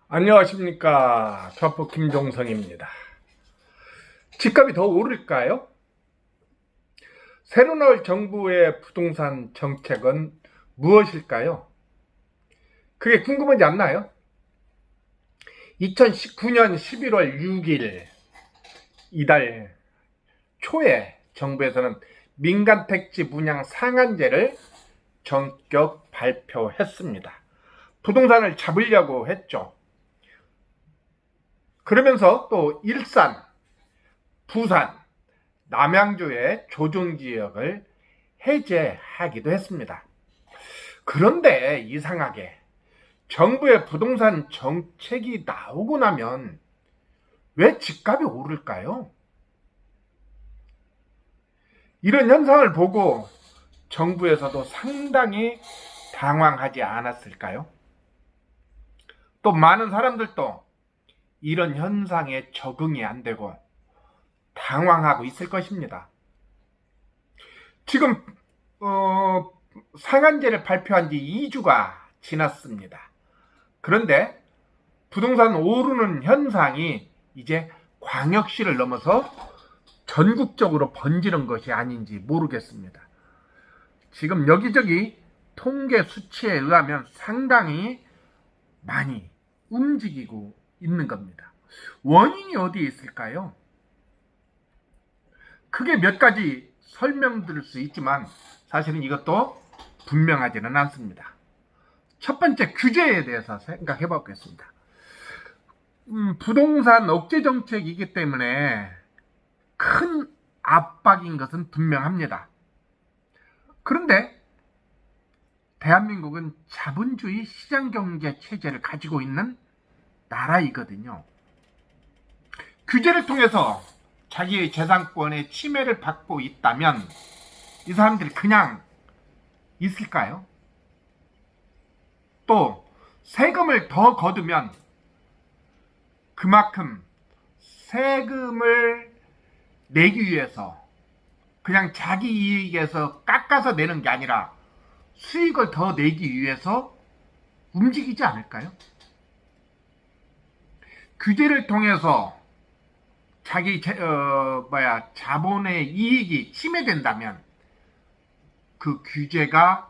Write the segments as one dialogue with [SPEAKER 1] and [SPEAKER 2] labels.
[SPEAKER 1] 안녕하십니까. 좌포 김종성입니다. 집값이 더 오를까요? 새로 나올 정부의 부동산 정책은 무엇일까요? 그게 궁금하지 않나요? 2019년 11월 6일 이달 초에 정부에서는 민간 택지 분양 상한제를 전격 발표했습니다. 부동산을 잡으려고 했죠. 그러면서 또 일산, 부산, 남양주의 조정지역을 해제하기도 했습니다. 그런데 이상하게 정부의 부동산 정책이 나오고 나면 왜 집값이 오를까요? 이런 현상을 보고 정부에서도 상당히 당황하지 않았을까요? 또 많은 사람들도 이런 현상에 적응이 안 되고 당황하고 있을 것입니다. 지금 상한제를 발표한 지 2주가 지났습니다. 그런데 부동산 오르는 현상이 이제 광역시를 넘어서 전국적으로 번지는 것이 아닌지 모르겠습니다. 지금 여기저기 통계 수치에 의하면 상당히 많이 움직이고 있는 겁니다. 원인이 어디에 있을까요? 크게 몇 가지 설명드릴 수 있지만 사실은 이것도 분명하지는 않습니다. 첫 번째, 규제에 대해서 생각해 보겠습니다. 부동산 억제 정책이기 때문에 큰 압박인 것은 분명합니다. 그런데 대한민국은 자본주의 시장경제 체제를 가지고 있는 나라이거든요. 규제를 통해서 자기의 재산권의 침해를 받고 있다면 이 사람들이 그냥 있을까요? 또 세금을 더 거두면 그만큼 세금을 내기 위해서 그냥 자기 이익에서 깎아서 내는 게 아니라 수익을 더 내기 위해서 움직이지 않을까요? 규제를 통해서 자기 자본의 이익이 침해된다면 그 규제가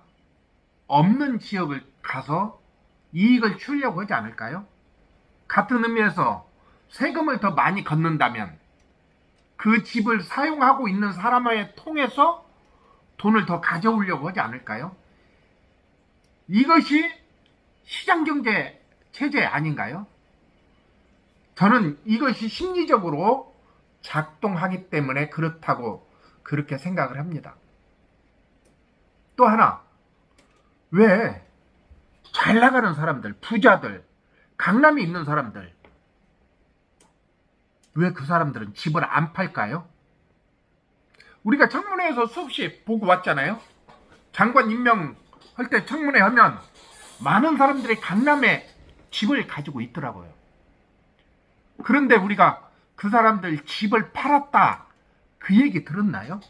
[SPEAKER 1] 없는 지역을 가서 이익을 취하려고 하지 않을까요? 같은 의미에서 세금을 더 많이 걷는다면 그 집을 사용하고 있는 사람을 통해서 돈을 더 가져오려고 하지 않을까요? 이것이 시장경제 체제 아닌가요? 저는 이것이 심리적으로 작동하기 때문에 그렇다고 그렇게 생각을 합니다. 또 하나, 왜 잘 나가는 사람들, 부자들, 강남에 있는 사람들, 왜 그 사람들은 집을 안 팔까요? 우리가 청문회에서 수없이 보고 왔잖아요. 장관 임명할 때 청문회 하면 많은 사람들이 강남에 집을 가지고 있더라고요. 그런데 우리가 그 사람들 집을 팔았다 그 얘기 들었나요?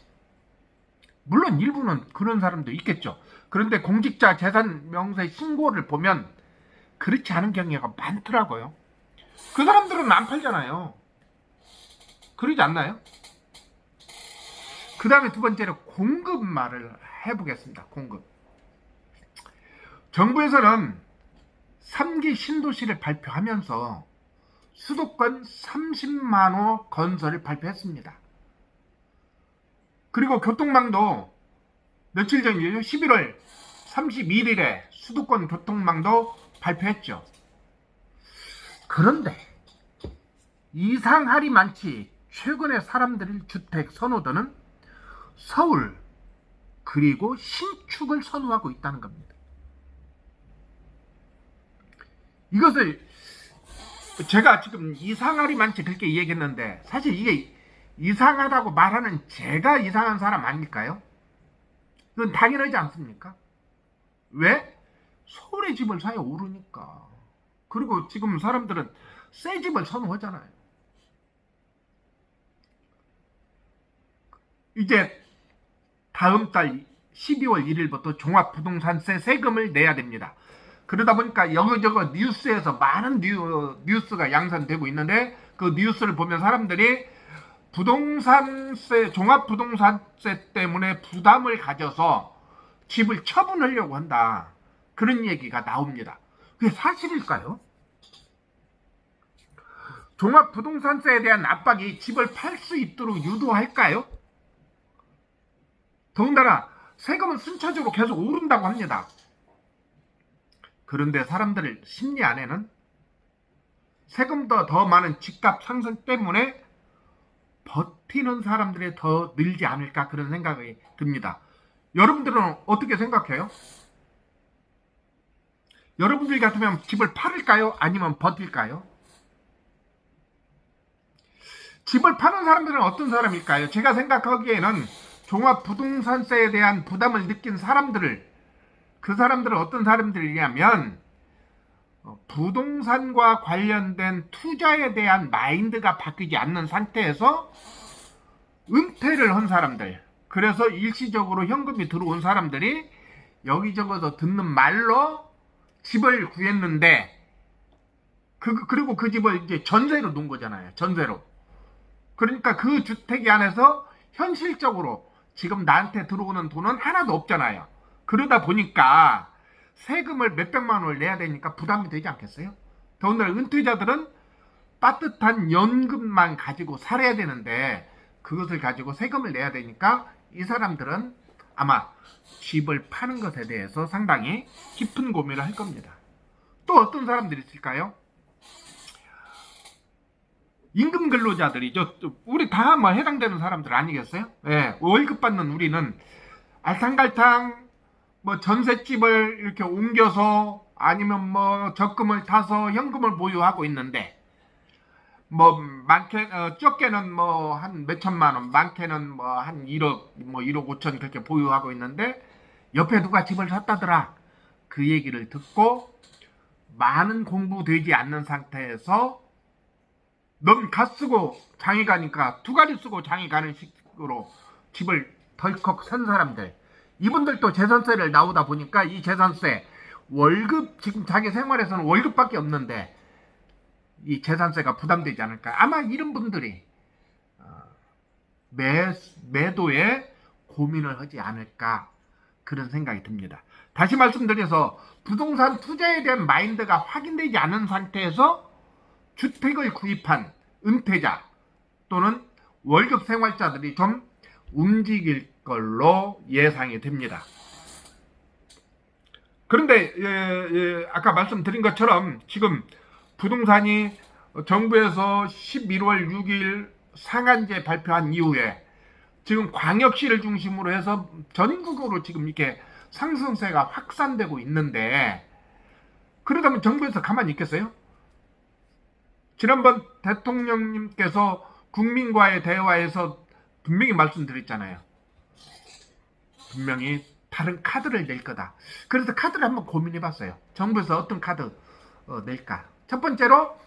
[SPEAKER 1] 물론 일부는 그런 사람도 있겠죠. 그런데 공직자 재산 명세 신고를 보면 그렇지 않은 경우가 많더라고요. 그 사람들은 안 팔잖아요. 그러지 않나요? 그 다음에 두 번째로 공급 말을 해보겠습니다. 공급. 정부에서는 3기 신도시를 발표하면서 수도권 30만 호 건설을 발표했습니다. 그리고 교통망도 며칠 전이에요. 11월 31일에 수도권 교통망도 발표했죠. 그런데 이상할이 많지 최근에 사람들이 주택 선호도는 서울 그리고 신축을 선호하고 있다는 겁니다. 이것을 제가 지금 이상할이 많지 그렇게 얘기했는데 사실 이게 이상하다고 말하는 제가 이상한 사람 아닐까요? 이건 당연하지 않습니까? 왜? 서울의 집을 사야 오르니까. 그리고 지금 사람들은 새 집을 선호하잖아요. 이제 다음 달 12월 1일부터 종합부동산세 세금을 내야 됩니다. 그러다 보니까 여기저기 뉴스에서 많은 뉴스가 양산되고 있는데 그 뉴스를 보면 사람들이 부동산세, 종합부동산세 때문에 부담을 가져서 집을 처분하려고 한다. 그런 얘기가 나옵니다. 그게 사실일까요? 종합부동산세에 대한 압박이 집을 팔 수 있도록 유도할까요? 더군다나 세금은 순차적으로 계속 오른다고 합니다. 그런데 사람들 심리 안에는 세금보다 더 많은 집값 상승 때문에 버티는 사람들이 더 늘지 않을까 그런 생각이 듭니다. 여러분들은 어떻게 생각해요? 여러분들 같으면 집을 팔을까요? 아니면 버틸까요? 집을 파는 사람들은 어떤 사람일까요? 제가 생각하기에는 종합부동산세에 대한 부담을 느낀 사람들은 어떤 사람들이냐면 부동산과 관련된 투자에 대한 마인드가 바뀌지 않는 상태에서 은퇴를 한 사람들, 그래서 일시적으로 현금이 들어온 사람들이 여기저기서 듣는 말로 집을 구했는데 그리고 그 집을 이제 전세로 놓은 거잖아요. 전세로. 그러니까 그 주택이 안에서 현실적으로 지금 나한테 들어오는 돈은 하나도 없잖아요. 그러다 보니까 세금을 몇백만 원을 내야 되니까 부담이 되지 않겠어요? 더군다나 은퇴자들은 빠듯한 연금만 가지고 살아야 되는데 그것을 가지고 세금을 내야 되니까 이 사람들은 아마 집을 파는 것에 대해서 상당히 깊은 고민을 할 겁니다. 또 어떤 사람들이 있을까요? 임금 근로자들이죠. 우리 다 뭐 해당되는 사람들 아니겠어요? 예, 월급 받는 우리는 알탕갈탕 뭐 전셋집을 이렇게 옮겨서 아니면 뭐 적금을 타서 현금을 보유하고 있는데 뭐 적게는 뭐 한 몇천만 원, 많게는 뭐 한 1억, 뭐 1억 5천 그렇게 보유하고 있는데 옆에 누가 집을 샀다더라. 그 얘기를 듣고 많은 공부되지 않는 상태에서 넌 가 쓰고 장이 가니까 두 가지 쓰고 장이 가는 식으로 집을 덜컥 산 사람들, 이분들도 재산세를 나오다 보니까 이 재산세 월급, 지금 자기 생활에서는 월급밖에 없는데 이 재산세가 부담되지 않을까. 아마 이런 분들이 매도에 고민을 하지 않을까 그런 생각이 듭니다. 다시 말씀드려서 부동산 투자에 대한 마인드가 확인되지 않은 상태에서 주택을 구입한 은퇴자 또는 월급 생활자들이 좀 움직일 걸로 예상이 됩니다. 그런데 아까 말씀드린 것처럼 지금 부동산이 정부에서 11월 6일 상한제 발표한 이후에 지금 광역시를 중심으로 해서 전국으로 지금 이렇게 상승세가 확산되고 있는데 그러다면 정부에서 가만히 있겠어요? 지난번 대통령님께서 국민과의 대화에서 분명히 말씀드렸잖아요. 분명히 다른 카드를 낼 거다. 그래서 카드를 한번 고민해봤어요. 정부에서 어떤 카드 낼까. 첫 번째로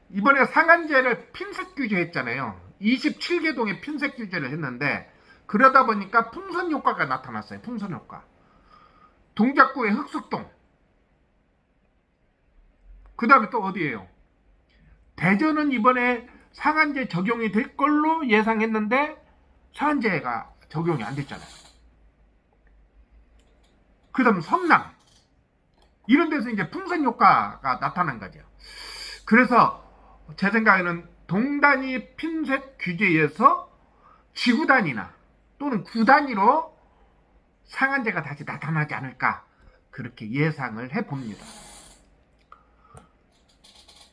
[SPEAKER 1] 이번에 상한제를 핀셋 규제했잖아요. 27개 동에 핀셋 규제를 했는데 그러다 보니까 풍선 효과가 나타났어요. 풍선 효과. 동작구의 흑석동. 그 다음에 또 어디예요? 대전은 이번에 상한제 적용이 될 걸로 예상했는데 상한제가 적용이 안 됐잖아요. 그 다음 성남. 이런 데서 이제 풍선 효과가 나타난 거죠. 그래서 제 생각에는 동단위 핀셋 규제에서 지구단위나 또는 구단위로 상한제가 다시 나타나지 않을까 그렇게 예상을 해봅니다.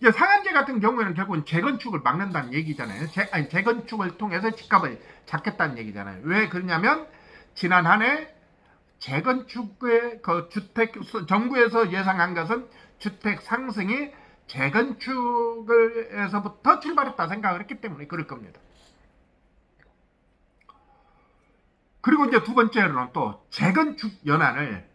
[SPEAKER 1] 이제 상한제 같은 경우에는 결국은 재건축을 막는다는 얘기잖아요. 재건축을 통해서 집값을 잡겠다는 얘기잖아요. 왜 그러냐면 지난 한 해 재건축의 그 주택 정부에서 예상한 것은 주택 상승이 재건축에서부터 출발했다 생각을 했기 때문에 그럴 겁니다. 그리고 이제 두 번째로는 또 재건축 연한을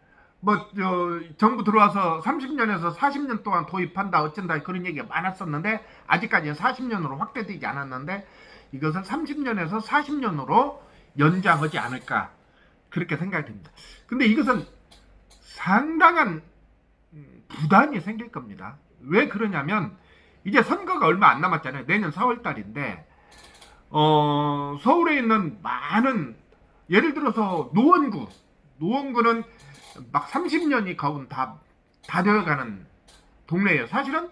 [SPEAKER 1] 정부 들어와서 30년에서 40년 동안 도입한다 어쩐다 그런 얘기가 많았었는데 아직까지는 40년으로 확대되지 않았는데 이것을 30년에서 40년으로 연장하지 않을까 그렇게 생각이 듭니다. 근데 이것은 상당한 부담이 생길 겁니다. 왜 그러냐면 이제 선거가 얼마 안 남았잖아요. 내년 4월 달인데 서울에 있는 많은, 예를 들어서 노원구는 막 30년이 가운 다 되어가는 동네예요. 사실은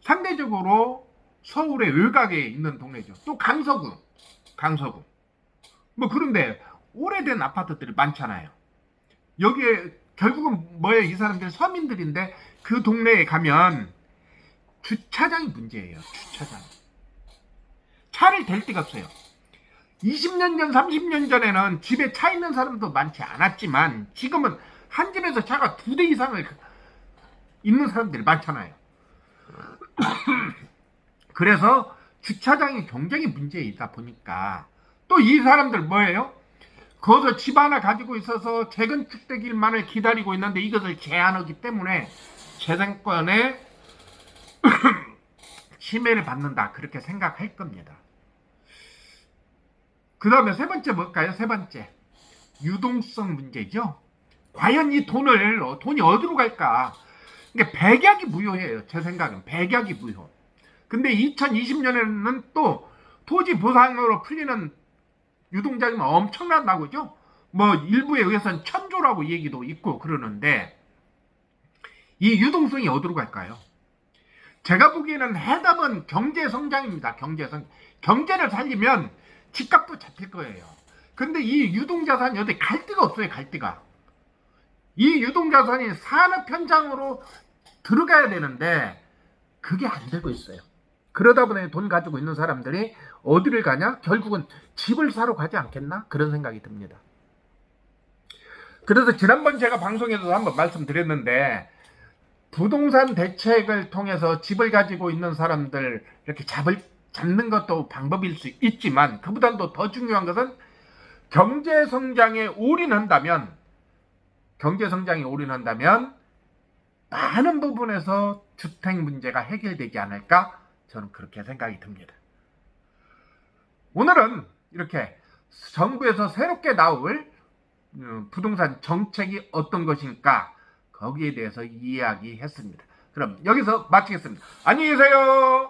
[SPEAKER 1] 상대적으로 서울의 외곽에 있는 동네죠. 또 강서구. 뭐 그런데 오래된 아파트들이 많잖아요. 여기에 결국은 뭐예요? 이 사람들 서민들인데 그 동네에 가면 주차장이 문제예요. 주차장. 차를 댈 데가 없어요. 20년 전, 30년 전에는 집에 차 있는 사람도 많지 않았지만 지금은 한 집에서 차가 2대 이상을 있는 사람들이 많잖아요. 그래서 주차장이 굉장히 문제이다 보니까 또 이 사람들 뭐예요? 거기서 집 하나 가지고 있어서 재건축되길만을 기다리고 있는데 이것을 제한하기 때문에 재산권에 침해를 받는다, 그렇게 생각할 겁니다. 그 다음에 세 번째 뭘까요? 세 번째, 유동성 문제죠. 과연 이 돈이 어디로 갈까? 그러니까 백약이 무효예요. 제 생각은 백약이 무효. 근데 2020년에는 또 토지 보상으로 풀리는 유동자금은 엄청난다고 죠. 뭐 일부에 의해서는 1000조라고 얘기도 있고 그러는데 이 유동성이 어디로 갈까요? 제가 보기에는 해답은 경제성장입니다. 경제를 살리면 집값도 잡힐 거예요. 근데 이 유동자산이 어디 갈 데가 없어요. 갈 데가. 이 유동자산이 산업 현장으로 들어가야 되는데 그게 안 되고 있어요. 그러다 보니 돈 가지고 있는 사람들이 어디를 가냐? 결국은 집을 사러 가지 않겠나? 그런 생각이 듭니다. 그래서 지난번 제가 방송에서도 한번 말씀드렸는데 부동산 대책을 통해서 집을 가지고 있는 사람들 이렇게 잡는 것도 방법일 수 있지만 그보다도 더 중요한 것은 경제성장에 올인한다면 많은 부분에서 주택 문제가 해결되지 않을까? 저는 그렇게 생각이 듭니다. 오늘은 이렇게 정부에서 새롭게 나올 부동산 정책이 어떤 것인가, 거기에 대해서 이야기했습니다. 그럼 여기서 마치겠습니다. 안녕히 계세요.